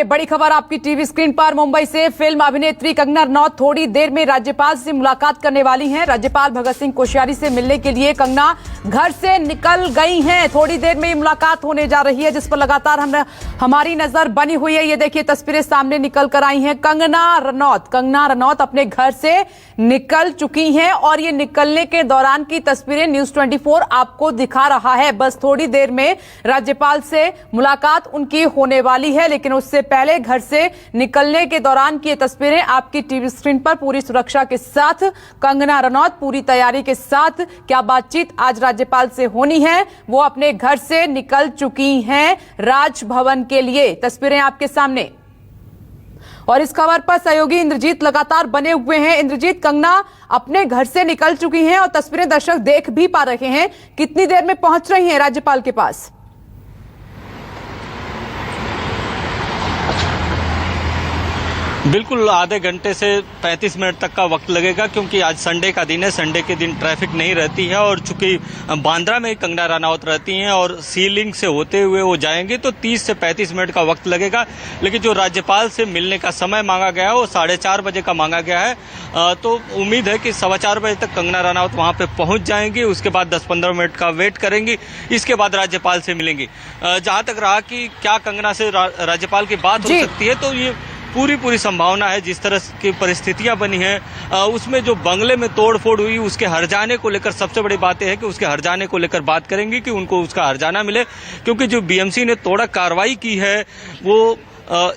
ये बड़ी खबर आपकी टीवी स्क्रीन पर। मुंबई से फिल्म अभिनेत्री कंगना रनौत थोड़ी देर में राज्यपाल से मुलाकात करने वाली हैं। राज्यपाल भगत सिंह कोश्यारी से मिलने के लिए कंगना घर से निकल गई हैं। थोड़ी देर में मुलाकात होने जा रही है, जिस पर लगातार हमारी नजर बनी हुई है। ये देखिए तस्वीरें सामने निकल कर आई हैं। कंगना रनौत अपने घर से निकल चुकी हैं और ये निकलने के दौरान की तस्वीरें न्यूज 24 आपको दिखा रहा है। बस थोड़ी देर में राज्यपाल से मुलाकात उनकी होने वाली है, लेकिन उससे पहले घर से निकलने के दौरान की ये तस्वीरें आपकी टीवी स्क्रीन पर पूरी सुरक्षा के साथ। कंगना रनौत पूरी तैयारी के साथ क्या बातचीत आज राज्यपाल से होनी है, वो अपने घर से निकल चुकी हैं राजभवन के लिए। तस्वीरें आपके सामने। और इस खबर पर सहयोगी इंद्रजीत लगातार बने हुए हैं। इंद्रजीत, कंगना अपने घर से निकल चुकी हैं और तस्वीरें दर्शक देख भी पा रहे हैं। कितनी देर में पहुंच रही हैं राज्यपाल के पास? बिल्कुल आधे घंटे से 35 मिनट तक का वक्त लगेगा, क्योंकि आज संडे का दिन है। संडे के दिन ट्रैफिक नहीं रहती है और चूंकि बांद्रा में कंगना रनौत रहती हैं और सीलिंग से होते हुए वो जाएंगे तो 30 से 35 मिनट का वक्त लगेगा। लेकिन जो राज्यपाल से मिलने का समय मांगा गया है वो 4:30 बजे का मांगा गया है। तो उम्मीद है कि 4:15 बजे तक कंगना रनौत वहां पे पहुंच जाएंगी। उसके बाद 10-15 मिनट का वेट करेंगी, इसके बाद राज्यपाल से मिलेंगी। जहां तक रहा कि क्या कंगना से राज्यपाल की बात हो सकती है, तो ये पूरी संभावना है। जिस तरह की परिस्थितियां बनी हैं उसमें जो बंगले में तोड़फोड़ हुई उसके हर्जाने को लेकर सबसे बड़ी बात है कि उसके हर्जाने को लेकर बात करेंगे कि उनको उसका हर्जाना मिले, क्योंकि जो बीएमसी ने तोड़ा कार्रवाई की है वो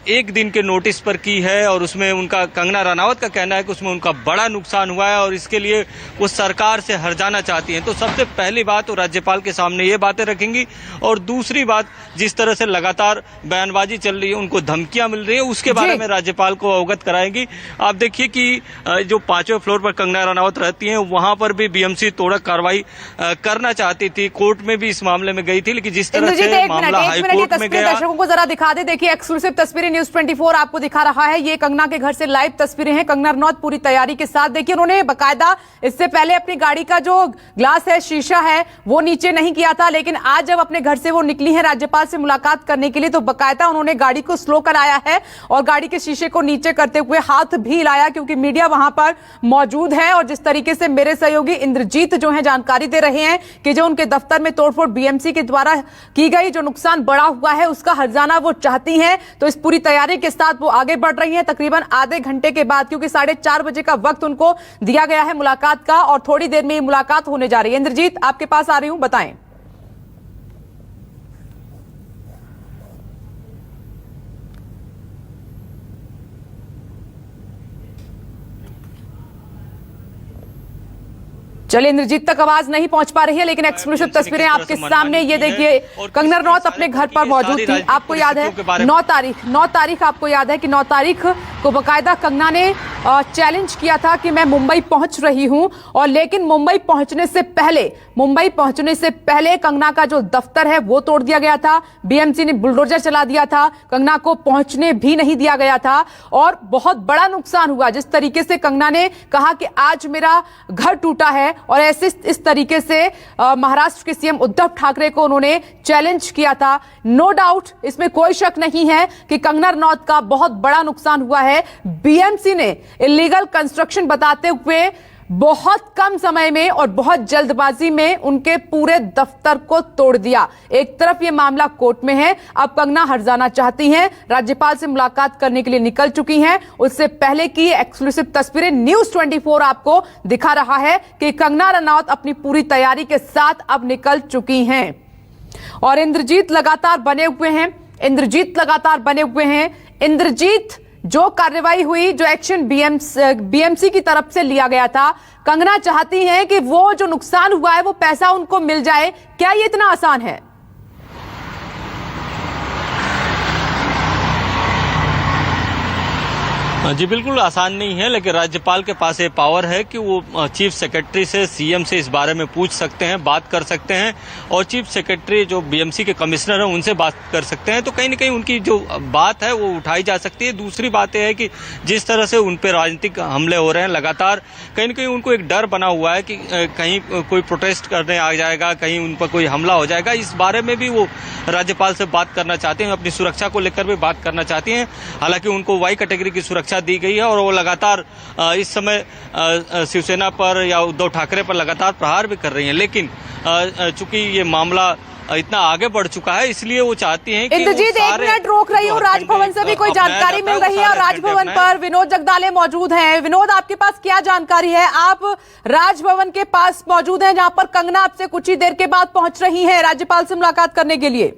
1 दिन के नोटिस पर की है और उसमें उनका कंगना रनौत का कहना है कि उसमें उनका बड़ा नुकसान हुआ है और इसके लिए वो सरकार से हर्जाना चाहती हैं। तो सबसे पहली बात वो राज्यपाल के सामने ये बातें रखेंगी। और दूसरी बात, जिस तरह से लगातार बयानबाजी चल रही है, उनको धमकियां मिल रही है, उसके बारे में राज्यपाल को अवगत कराएंगी। आप देखिए कि जो 5वें फ्लोर पर कंगना रनौत रहती हैं वहां पर भी बीएमसी तोड़क कार्रवाई करना चाहती थी। कोर्ट में भी इस मामले में गई थी, लेकिन जिस तरह से मामला हाईकोर्ट में गया। दर्शकों को जरा दिखा दे, देखिए एक्सक्लूसिव तस्वीरें न्यूज 24 आपको दिखा रहा है। ये कंगना के घर से लाइव तस्वीरें हैं। कंगना रनौत पूरी तैयारी के साथ। देखिए उन्होंने बकायदा इससे पहले अपनी गाड़ी का जो ग्लास है, शीशा है, वो नीचे नहीं किया था, लेकिन आज जब अपने घर से वो निकली है राज्यपाल से मुलाकात करने के लिए तो बकायदा उन्होंने गाड़ी को स्लो कराया है और गाड़ी के शीशे को नीचे करते हुए हाथ भी हिलाया, क्योंकि मीडिया वहां पर मौजूद है। और जिस तरीके से मेरे सहयोगी इंद्रजीत जो है जानकारी दे रहे हैं कि जो उनके दफ्तर में तोड़फोड़ बीएमसी के द्वारा की गई, जो नुकसान बड़ा हुआ है उसका हर्जाना वो चाहती हैं। तो इस पूरी तैयारी के साथ वो आगे बढ़ रही हैं तकरीबन आधे घंटे के बाद, क्योंकि 4:30 बजे का वक्त उनको दिया गया है मुलाकात का और थोड़ी देर में ये मुलाकात होने जा रही है। इंद्रजीत, आपके पास आ रही हूं, बताएं। चलिए, इंद्रजीत तक आवाज नहीं पहुंच पा रही है, लेकिन एक्सक्लूसिव तस्वीरें आपके सामने। ये देखिए कंगना रनौत अपने घर पर मौजूद थी। आपको याद है 9 तारीख आपको याद है कि 9 तारीख को बकायदा कंगना ने चैलेंज किया था कि मैं मुंबई पहुंच रही हूं। और लेकिन मुंबई पहुंचने से पहले कंगना का जो दफ्तर है वो तोड़ दिया गया था। बीएमसी ने बुलडोजर चला दिया था, कंगना को पहुंचने भी नहीं दिया गया था और बहुत बड़ा नुकसान हुआ। जिस तरीके से कंगना ने कहा कि आज मेरा घर टूटा है और ऐसे इस तरीके से महाराष्ट्र के सीएम उद्धव ठाकरे को उन्होंने चैलेंज किया था। नो डाउट, इसमें कोई शक नहीं है कि कंगना रनौत का बहुत बड़ा नुकसान हुआ है। बीएमसी ने इलीगल कंस्ट्रक्शन बताते हुए बहुत कम समय में और बहुत जल्दबाजी में उनके पूरे दफ्तर को तोड़ दिया। एक तरफ ये मामला कोर्ट में है, अब कंगना हर्जाना चाहती हैं, राज्यपाल से मुलाकात करने के लिए निकल चुकी हैं। उससे पहले की एक्सक्लूसिव तस्वीरें न्यूज 24 आपको दिखा रहा है कि कंगना रनौत अपनी पूरी तैयारी के साथ अब निकल चुकी हैं। और इंद्रजीत लगातार बने हुए हैं। इंद्रजीत, जो कार्रवाई हुई, जो एक्शन बीएमसी की तरफ से लिया गया था, कंगना चाहती हैं कि वो जो नुकसान हुआ है वो पैसा उनको मिल जाए। क्या ये इतना आसान है? जी बिल्कुल आसान नहीं है, लेकिन राज्यपाल के पास ये पावर है कि वो चीफ सेक्रेटरी से, सीएम से इस बारे में पूछ सकते हैं, बात कर सकते हैं, और चीफ सेक्रेटरी जो बीएमसी के कमिश्नर हैं उनसे बात कर सकते हैं। तो कहीं न कहीं उनकी जो बात है वो उठाई जा सकती है। दूसरी बात यह है कि जिस तरह से उन पर राजनीतिक हमले हो रहे हैं लगातार, कहीं न कहीं उनको एक डर बना हुआ है कि कहीं कोई प्रोटेस्ट करने आ जाएगा, कहीं उन पर कोई हमला हो जाएगा। इस बारे में भी वो राज्यपाल से बात करना चाहते हैं, अपनी सुरक्षा को लेकर भी बात करना चाहती हैं। हालांकि उनको वाई कैटेगरी की सुरक्षा दी गई है और वो लगातार इस समय शिवसेना पर या उद्धव ठाकरे पर लगातार प्रहार भी कर रही हैं। लेकिन चूंकि ये मामला इतना आगे बढ़ चुका है, इसलिए वो चाहती हैं कि इंद्रजीत, एक मिनट रोक रही हूँ। राजभवन से भी कोई जानकारी मिल रही है और राजभवन पर विनोद जगदाले मौजूद हैं। विनोद, आपके पास क्या जानकारी है? आप राजभवन के पास मौजूद हैं, जहां पर कंगना आपसे कुछ ही देर के बाद पहुंच रही है राज्यपाल से मुलाकात करने के लिए।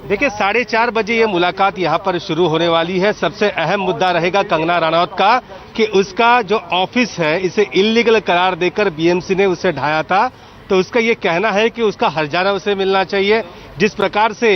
देखिए 4:30 बजे ये मुलाकात यहाँ पर शुरू होने वाली है। सबसे अहम मुद्दा रहेगा कंगना रनौत का कि उसका जो ऑफिस है इसे इल्लीगल करार देकर बीएमसी ने उसे ढाया था। तो उसका ये कहना है कि उसका हर्जाना उसे मिलना चाहिए। जिस प्रकार से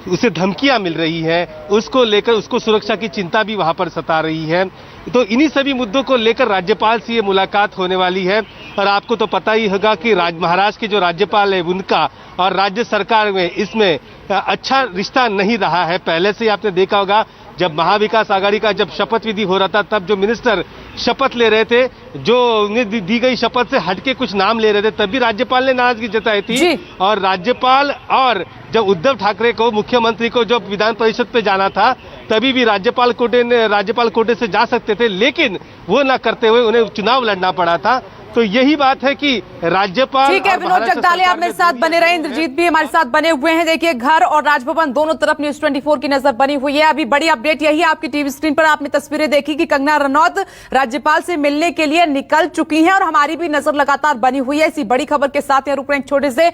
उसे धमकियां मिल रही है, उसको लेकर उसको सुरक्षा की चिंता भी वहां पर सता रही है। तो इन्हीं सभी मुद्दों को लेकर राज्यपाल से ये मुलाकात होने वाली है। और आपको तो पता ही होगा कि महाराष्ट्र के जो राज्यपाल है उनका और राज्य सरकार में इसमें अच्छा रिश्ता नहीं रहा है। पहले से आपने देखा होगा जब महाविकास आघाड़ी का जब शपथ विधि हो रहा था, तब जो मिनिस्टर शपथ ले रहे थे, जो उन्हें दी गई शपथ से हटके कुछ नाम ले रहे थे, तब भी राज्यपाल ने नाराजगी जताई थी। और राज्यपाल और जब उद्धव ठाकरे को, मुख्यमंत्री को जब विधान परिषद पे जाना था, तभी भी राज्यपाल कोटे से जा सकते थे, लेकिन वो न करते हुए उन्हें चुनाव लड़ना पड़ा था। तो यही बात है कि राज्यपाल। ठीक है विनोद जगदाले, आप मेरे साथ बने रहे। इंद्रजीत भी हमारे साथ बने हुए हैं। देखिए, घर और राजभवन दोनों तरफ न्यूज़ 24 की नजर बनी हुई है। अभी बड़ी अपडेट यही है, आपकी टीवी स्क्रीन पर आपने तस्वीरें देखी कि कंगना रनौत राज्यपाल से मिलने के लिए निकल चुकी हैं और हमारी भी नजर लगातार बनी हुई है। इसी बड़ी खबर के साथ रुक रहे हैं छोटे से